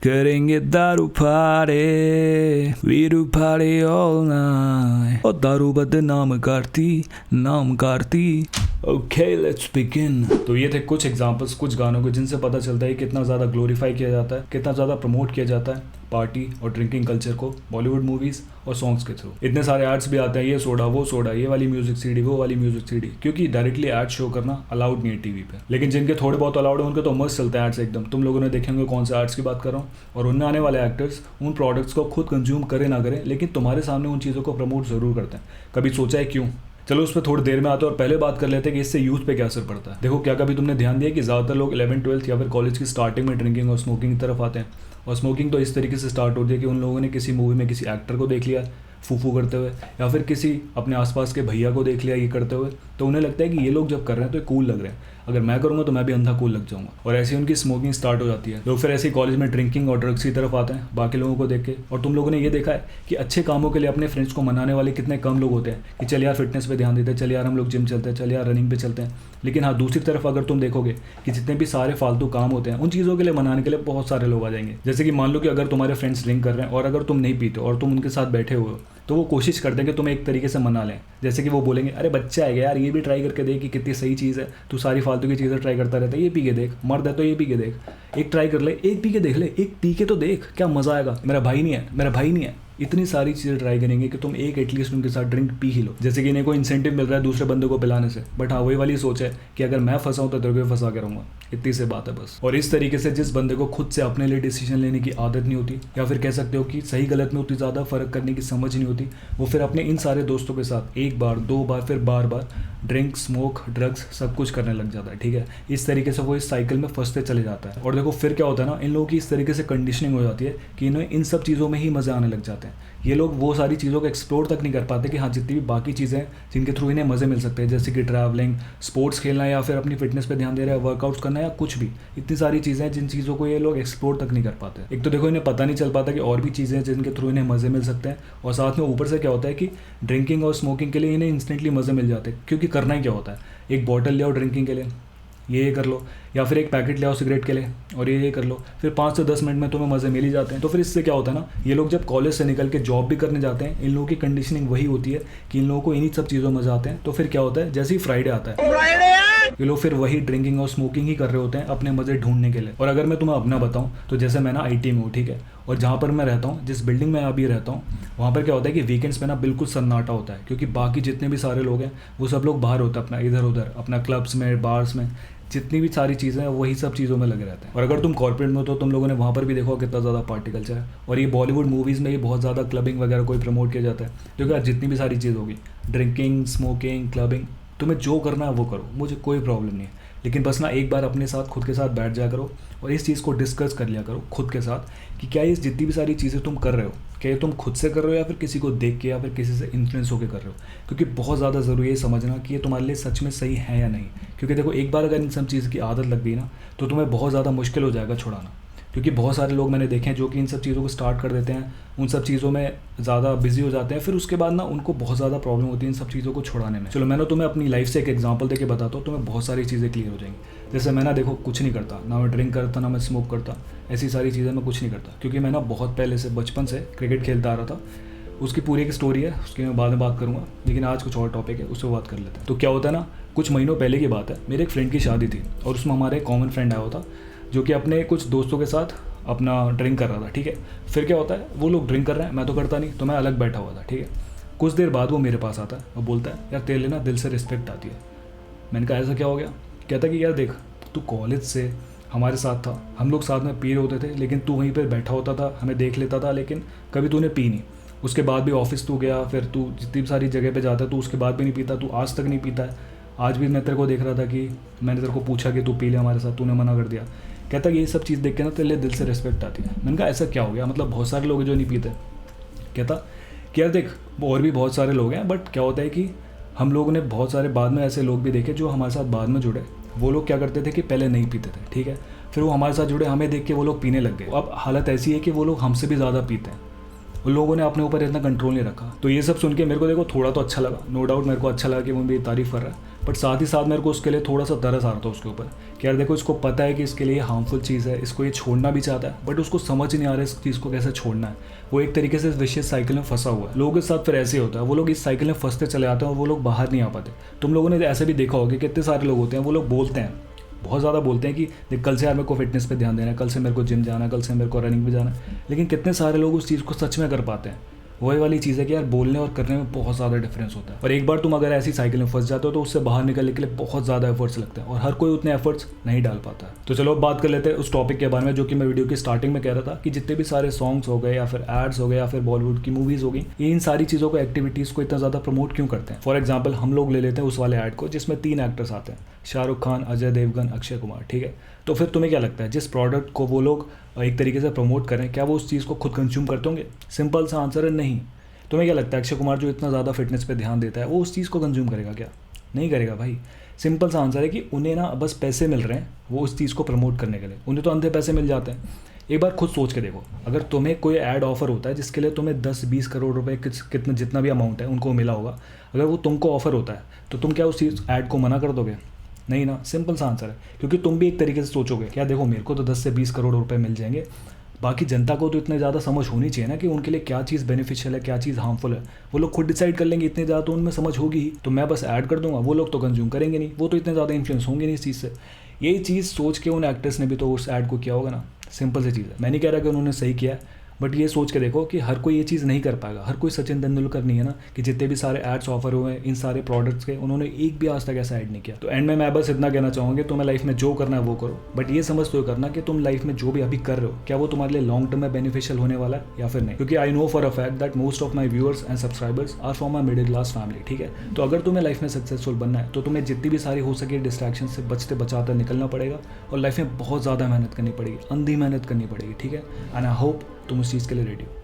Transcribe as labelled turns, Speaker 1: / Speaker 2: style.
Speaker 1: करेंगे दारू पारे, we do party all night. और दारू बदनाम करती। Okay let's begin. तो ये थे कुछ एग्जांपल्स कुछ गानों के जिनसे पता चलता है कितना ज़्यादा ग्लोरीफाई किया जाता है, कितना ज़्यादा प्रमोट किया जाता है पार्टी और ड्रिंकिंग कल्चर को बॉलीवुड मूवीज़ और सॉन्ग्स के थ्रू। इतने सारे एड्स भी आते हैं, ये सोडा वो सोडा, ये वाली म्यूजिक सीडी वो वाली म्यूजिक सीडी, क्योंकि डायरेक्टली एड शो करना अलाउड नहीं है टीवी पे। लेकिन जिनके थोड़े बहुत अलाउड है उनके तो मस्त चलते हैं एड्स एकदम। तुम लोगों ने देखे होंगे कौन से एड्स की बात कर रहा हूँ। और उनमें आने वाले एक्टर्स उन प्रोडक्ट्स को खुद कंज्यूम करे ना करें, लेकिन तुम्हारे सामने उन चीज़ों को प्रमोट जरूर करते हैं। कभी सोचा है क्यों? चलो उस पर थोड़ी देर में आते हैं और पहले बात कर लेते हैं कि इससे यूथ पे क्या असर पड़ता है। देखो, क्या कभी तुमने ध्यान दिया कि ज़्यादातर लोग 11th 12th या फिर कॉलेज की स्टार्टिंग में ड्रिंकिंग और स्मोकिंग की तरफ आते हैं। और स्मोकिंग तो इस तरीके से स्टार्ट होती है कि उन लोगों ने किसी मूवी में किसी एक्टर को देख लिया फूफू करते हुए, या फिर किसी अपने आसपास के भैया को देख लिया ये करते हुए, तो उन्हें लगता है कि ये लोग जब कर रहे हैं तो ये कूल लग रहे हैं, अगर मैं करूँगा तो मैं भी अंधा कूल लग जाऊँगा। और ऐसे उनकी स्मोकिंग स्टार्ट हो जाती है। लोग फिर ऐसे कॉलेज में ड्रिंकिंग और ड्रग्स की तरफ आते हैं बाकी लोगों को देख के। और तुम लोगों ने ये देखा है कि अच्छे कामों के लिए अपने फ्रेंड्स को मनाने वाले कितने कम लोग होते हैं कि चल यार फिटनेस पे ध्यान देते हैं, चल यार हम लोग जिम चलते हैं, चल यार रनिंग पे चलते हैं। लेकिन हाँ, दूसरी तरफ अगर तुम देखोगे कि जितने भी सारे फालतू काम होते हैं उन चीज़ों के लिए मनाने के लिए बहुत सारे लोग आ जाएंगे। जैसे कि मान लो कि अगर तुम्हारे फ्रेंड्स ड्रिंक कर रहे हैं और अगर तुम नहीं पीते और तुम उनके साथ बैठे हुए हो, तो वो कोशिश करते हैं कि तुम्हें एक तरीके से मना लें। जैसे कि वो बोलेंगे, अरे बच्चा है यार, ये भी ट्राई करके देख कि कितनी सही चीज़ है, तू सारी फालतू की चीज़ें ट्राई करता रहता है, ये पी के देख, मर्द है तो ये पी के देख, एक ट्राई कर ले, एक पी के देख ले, एक पी के तो देख, क्या मज़ा आएगा, मेरा भाई नहीं है। इतनी सारी चीज़ें ट्राई करेंगे कि तुम एक एटलीस्ट उनके साथ ड्रिंक पी ही लो, जैसे कि इन्हें कोई इंसेंटिव मिल रहा है दूसरे बंदे को पिलाने से। बट हाँ, वही वाली सोच है कि अगर मैं फंसा हूँ तो तेरे को फंसा के रहूँगा, इतनी से बात है बस। और इस तरीके से जिस बंदे को खुद से अपने लिए डिसीजन लेने की आदत नहीं होती, या फिर कह सकते हो कि सही गलत में उतनी ज़्यादा फर्क करने की समझ नहीं होती, वो फिर अपने इन सारे दोस्तों के साथ एक बार दो बार फिर बार बार ड्रिंक स्मोक ड्रग्स सब कुछ करने लग जाता है। ठीक है, इस तरीके से वो इस साइकिल में फंसते चले जाता है। और देखो फिर क्या होता है ना, इन लोगों की इस तरीके से कंडीशनिंग हो जाती है कि इन्हें इन सब चीज़ों में ही मज़े आने लग जाते हैं। ये लोग वो सारी चीज़ों को एक्सप्लोर तक नहीं कर पाते कि हाँ, जितनी भी बाकी चीज़ें हैं जिनके थ्रू इन्हें मज़े मिल सकते हैं, जैसे कि ट्रैवलिंग, स्पोर्ट्स खेलना, या फिर अपनी फिटनेस पे ध्यान दे रहा है, वर्कआउट्स करना, या कुछ भी। इतनी सारी चीज़ें हैं जिन चीज़ों को ये लोग एक्सप्लोर तक नहीं कर पाते। एक तो देखो, इन्हें पता नहीं चल पाता कि और भी चीज़ें हैं जिनके थ्रू इन्हें मज़े मिल सकते हैं। और साथ में ऊपर से क्या होता है कि ड्रिंकिंग और स्मोकिंग के लिए इन्हें इंस्टेंटली मज़े मिल जाते हैं, क्योंकि करना ही क्या होता है, एक बॉटल ले आओ ड्रिंकिंग के लिए, ये कर लो, या फिर एक पैकेट ले आओ सिगरेट के लिए और ये कर लो, फिर 5 से 10 मिनट में तुम्हें मज़े मिल ही जाते हैं। तो फिर इससे क्या होता है ना, ये लोग जब कॉलेज से निकल के जॉब भी करने जाते हैं, इन लोगों की कंडीशनिंग वही होती है कि इन लोगों को इन्हीं सब चीज़ों में मज़ा आते हैं। तो फिर क्या होता है, जैसे ही फ्राइडे आता है ये लोग फिर वही ड्रिंकिंग और स्मोकिंग ही कर रहे होते हैं अपने मज़े ढूंढने के लिए। और अगर मैं तुम्हें अपना बताऊं तो जैसे मैं ना IT में हूँ, ठीक है, और जहाँ पर मैं रहता हूँ, जिस बिल्डिंग में अभी रहता हूँ, वहाँ पर क्या होता है कि वीकेंड्स पे ना बिल्कुल सन्नाटा होता है, क्योंकि बाकी जितने भी सारे लोग हैं वो सब लोग बाहर होते हैं अपना इधर उधर अपना क्लब्स में, बार्स में, जितनी भी सारी चीज़ें हैं वही सब चीज़ों में लगे रहते हैं। और अगर तुम कॉर्पोरेट में हो तो तुम लोगों ने वहाँ पर भी देखो कितना ज़्यादा पार्टी कल्चर है। और ये बॉलीवुड मूवीज़ में ये बहुत ज़्यादा क्लबिंग वगैरह कोई प्रमोट किया जाता है, क्योंकि यार जितनी भी सारी चीज़ होगी, ड्रिंकिंग स्मोकिंग क्लबिंग, तुम्हें जो करना है वो करो, मुझे कोई प्रॉब्लम नहीं है। लेकिन बस ना एक बार अपने साथ खुद के साथ बैठ जाया करो और इस चीज़ को डिस्कस कर लिया करो खुद के साथ कि क्या ये जितनी भी सारी चीज़ें तुम कर रहे हो, क्या ये तुम खुद से कर रहे हो या फिर किसी को देख के या फिर किसी से इन्फ्लुएंस होकर कर रहे हो। क्योंकि बहुत ज़्यादा ज़रूरी है समझना कि ये तुम्हारे लिए सच में सही है या नहीं। क्योंकि देखो, एक बार अगर इन सब चीज़ की आदत लग गई ना तो तुम्हें बहुत ज़्यादा मुश्किल हो जाएगा छुड़ाना। क्योंकि बहुत सारे लोग मैंने देखे हैं जो कि इन सब चीज़ों को स्टार्ट कर देते हैं, उन सब चीज़ों में ज़्यादा बिजी हो जाते हैं, फिर उसके बाद ना उनको बहुत ज़्यादा प्रॉब्लम होती है इन सब चीज़ों को छुड़ाने में। चलो मैं ना तुम्हें अपनी लाइफ से एक एग्जांपल देके बताता हूँ, तुम्हें बहुत सारी चीज़ें क्लियर हो जाएंगी। जैसे मैं ना देखो कुछ नहीं करता, ना मैं ड्रिंक करता, ना मैं स्मोक करता, ऐसी सारी चीज़ें मैं कुछ नहीं करता, क्योंकि मैं ना बहुत पहले से बचपन से क्रिकेट खेलता आ रहा था। उसकी पूरी एक स्टोरी है, उसकी मैं बाद में बात करूँगा, लेकिन आज कुछ और टॉपिक है, उस पर बात कर लेते हैं। तो क्या होता है ना, कुछ महीनों पहले की बात है, मेरे एक फ्रेंड की शादी थी और उसमें हमारे कॉमन फ्रेंड आया हुआ था जो कि अपने कुछ दोस्तों के साथ अपना ड्रिंक कर रहा था। ठीक है, फिर क्या होता है, वो लोग ड्रिंक कर रहे हैं, मैं तो करता नहीं, तो मैं अलग बैठा हुआ था। ठीक है, कुछ देर बाद वो मेरे पास आता है और बोलता है, यार तेरे लिए ना दिल से रिस्पेक्ट आती है। मैंने कहा ऐसा क्या हो गया? कहता कि यार देख, तू कॉलेज से हमारे साथ था, हम लोग साथ में पी रहे होते थे, लेकिन तू वहीं पर बैठा होता था, हमें देख लेता था, लेकिन कभी तूने पी नहीं। उसके बाद भी ऑफिस तू गया, फिर तू जितनी सारी जगह पे जाता है, तू उसके बाद भी नहीं पीता, तू आज तक नहीं पीता है। आज भी मैं तेरे को देख रहा था कि मैंने तेरे को पूछा कि तू पी ले हमारे साथ, तूने मना कर दिया। कहता कि ये सब चीज़ देख के ना तेरे लिए दिल से रिस्पेक्ट आती है। मैंने कहा ऐसा क्या हो गया, मतलब बहुत सारे लोग जो नहीं पीते। कहता कि यार देख, और भी बहुत सारे लोग हैं, बट क्या होता है कि हम लोगों ने बहुत सारे बाद में ऐसे लोग भी देखे जो हमारे साथ बाद में जुड़े। वो लोग क्या करते थे कि पहले नहीं पीते थे, ठीक है, फिर वो हमारे साथ जुड़े, हमें देख के वो लोग पीने लग गए। अब हालत ऐसी है कि वो लोग हमसे भी ज़्यादा पीते हैं, उन लोगों ने अपने ऊपर इतना कंट्रोल नहीं रखा। तो ये सब सुन के मेरे को देखो थोड़ा तो अच्छा लगा, नो डाउट मेरे को अच्छा लगा कि वो मेरी तारीफ़ कर रहा है, बट साथ ही साथ मेरे को उसके लिए थोड़ा सा तरस आ रहा था उसके ऊपर कि यार देखो इसको पता है कि इसके लिए हार्मफुल चीज़ है, इसको ये छोड़ना भी चाहता है बट उसको समझ नहीं आ रहा है इस चीज़ को कैसे छोड़ना है। वो एक तरीके से इस विशेष साइकिल में फंसा हुआ है। लोगों के साथ फिर ऐसे ही होता है, वो लोग इस साइकिल में फंसते चले आते हैं और वो लोग बाहर नहीं आ पाते। तुम लोगों ने ऐसे भी देखा होगा कि कितने सारे लोग होते हैं, वो लोग बोलते हैं, बहुत ज़्यादा बोलते हैं कि देख कल से यार मेरे को फिटनेस पे ध्यान देना है, कल से मेरे को जिम जाना है, कल से मेरे को रनिंग पे जाना है, लेकिन कितने सारे लोग उस चीज़ को सच में कर पाते हैं। वही वाली चीज़ है कि यार बोलने और करने में बहुत ज़्यादा डिफरेंस होता है। और एक बार तुम अगर ऐसी साइकिल में फंस जाते हो तो उससे बाहर निकलने के लिए बहुत ज़्यादा एफर्ट्स लगते हैं और हर कोई उतने एफर्ट्स नहीं डाल पाता है। तो चलो अब बात कर लेते हैं उस टॉपिक के बारे में जो कि मैं वीडियो की स्टार्टिंग में कह रहा था कि जितने भी सारे सॉन्ग्स हो गए या फिर एड्स हो गए या फिर बॉलीवुड की मूवीज़ हो गई, ये इन सारी चीज़ों को एक्टिविटीज़ को इतना ज़्यादा प्रमोट क्यों करते हैं। फॉर एग्जाम्पल हम लोग ले लेते हैं उस वाले ऐड को जिसमें 3 एक्टर्स आते हैं, शाहरुख खान, अजय देवगन, अक्षय कुमार, ठीक है। तो फिर तुम्हें क्या लगता है जिस प्रोडक्ट को वो लोग एक तरीके से प्रमोट करें, क्या वो उस चीज़ को खुद कंज्यूम करते होंगे? सिंपल सा आंसर है नहीं। तुम्हें क्या लगता है अक्षय कुमार जो इतना ज़्यादा फिटनेस पे ध्यान देता है वो उस चीज़ को कंज्यूम करेगा क्या? नहीं करेगा भाई। सिंपल सा आंसर है कि उन्हें ना बस पैसे मिल रहे हैं वो उस चीज़ को प्रमोट करने के लिए, उन्हें तो अंधे पैसे मिल जाते हैं। एक बार खुद सोच के देखो, अगर तुम्हें कोई ऐड ऑफर होता है जिसके लिए तुम्हें 10-20 करोड़ रुपए कितना जितना भी अमाउंट है उनको मिला होगा, अगर वो तुमको ऑफर होता है तो तुम क्या उस चीज़ ऐड को मना कर दोगे? नहीं ना। सिंपल सा आंसर है, क्योंकि तुम भी एक तरीके से सोचोगे क्या देखो मेरे को तो 10 से 20 करोड़ रुपए मिल जाएंगे, बाकी जनता को तो इतने ज़्यादा समझ होनी चाहिए ना कि उनके लिए क्या चीज़ बेनिफिशियल है, क्या चीज़ हार्मफुल है। वो लोग खुद डिसाइड कर लेंगे, इतने ज़्यादा तो उनमें समझ होगी ही। तो मैं बस ऐड कर दूंगा, वो लोग तो कंज्यूम करेंगे नहीं, वो तो इतने ज़्यादा इन्फ्लुएंस होंगे नहीं इस चीज़ से। यही चीज़ सोच के उन एक्टर्स ने भी तो उस ऐड को किया होगा ना। सिंपल सी चीज़ है, मैं नहीं कह रहा कि उन्होंने सही किया है, बट ये सोच के देखो कि हर कोई ये चीज़ नहीं कर पाएगा। हर कोई सचिन तेंदुलकर नहीं है ना कि जितने भी सारे एड्स ऑफर हुए हैं इन सारे प्रोडक्ट्स के, उन्होंने एक भी आज तक ऐसा ऐड नहीं किया। तो एंड में मैं बस इतना कहना चाहूँगा कि तुम्हें लाइफ में जो करना है वो करो, बट ये समझते हुए करना कि तुम लाइफ में जो भी अभी कर रहे हो क्या वो तुम्हारे लिए लॉन्ग टर्म में बेनिफिशियल होने वाला है या फिर नहीं। क्योंकि I know for a fact that most of my viewers and subscribers are from a middle class family, ठीक है। तो अगर तुम्हें लाइफ में सक्सेसफुल बनना है तो तुम्हें जितनी भी सारी हो सके डिस्ट्रैक्शन से बचते बचाते निकलना पड़ेगा और लाइफ में बहुत ज़्यादा मेहनत करनी पड़ेगी, अंधी मेहनत करनी पड़ेगी, ठीक है। एंड आई होप तुम उस चीज़ के लिए रेडी हो।